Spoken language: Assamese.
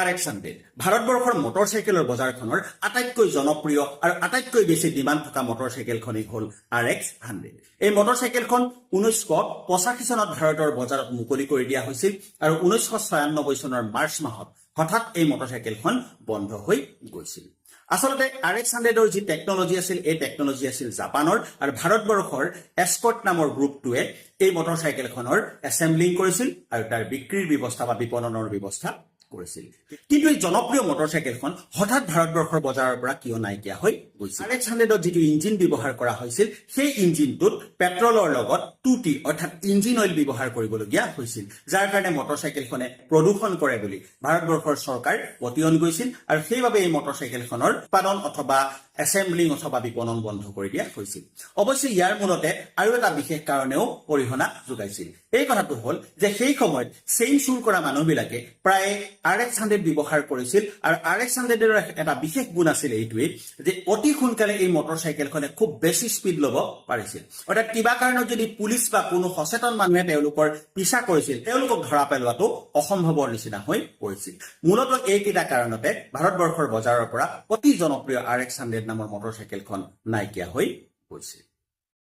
RX-100 ভাৰতবৰ্ষৰ মটৰচাইকেলৰ বজাৰখনৰ আটাইতকৈ জনপ্ৰিয় আৰু আটাইতকৈ বেছি ডিমাণ্ড থকা মটৰচাইকেলখনেই হ'ল RX-100। এই মটৰচাইকেলখন 1985 চনত ভাৰতৰ বজাৰত মুকলি কৰি দিয়া হৈছিল আৰু 1996 চনৰ মাৰ্চ মাহত হঠাৎ এই মটৰচাইকেলখন বন্ধ হৈ গৈছিল। আসলতে RX-100ৰ যি টেকনলজি আছিল এই টেকনলজি আছিল জাপানৰ আৰু ভাৰতবৰ্ষৰ এস্কৰ্ট নামৰ গ্ৰুপটোৱে এই মটৰচাইকেলখনৰ এছেম্বলিং কৰিছিল আৰু তাৰ বিক্ৰীৰ ব্যৱস্থা বা বিপণনৰ ব্যৱস্থা কৰিছিল। কিন্তু এই জনপ্ৰিয় মটৰচাইকেলখন হঠাৎ ভাৰতবৰ্ষৰ বজাৰৰ পৰা কিয় নাইকিয়া হৈ গৈছিল? RX-100ত যিটো ইঞ্জিন ব্যৱহাৰ কৰা হৈছিল সেই ইঞ্জিনটোত পেট্ৰলৰ লগত 2T অৰ্থাৎ ইঞ্জিন অইল ব্যৱহাৰ কৰিবলগীয়া হৈছিল, যাৰ কাৰণে মটৰচাইকেলখনে প্ৰদূষণ কৰে বুলি ভাৰতবৰ্ষৰ চৰকাৰ পতিয়ন গৈছিল আৰু সেইবাবে এই মটৰচাইকেলখনৰ উৎপাদন অথবা এছেম্বলিং অথবা বিপণন বন্ধ কৰি দিয়া হৈছিল। অৱশ্যে ইয়াৰ মূলতে আৰু এটা বিশেষ কাৰণেও অৰিহণা যোগাইছিল। এই কথাটো হ'ল যে সেই সময়ত চেইন চুৰ কৰা মানুহবিলাকে প্ৰায় RX-100 ব্যৱহাৰ কৰিছিল আৰু RX-100ৰ এটা বিশেষ গুণ আছিল এইটোৱেই যে অতি সোনকালে এই মটৰচাইকেলখনে খুব বেছি স্পীড ল'ব পাৰিছিল। অৰ্থাৎ কিবা কাৰণত যদি পুলিচ বা কোনো সচেতন মানুহে তেওঁলোকৰ পিছা কৰিছিল তেওঁলোকক ধৰা পেলোৱাটো অসম্ভৱৰ নিচিনা হৈ পৰিছিল। মূলত এইকেইটা কাৰণতে ভাৰতবৰ্ষৰ বজাৰৰ পৰা অতি জনপ্ৰিয় RX-100 নামৰ মটৰচাইকেলখন নাইকিয়া হৈ গৈছিল।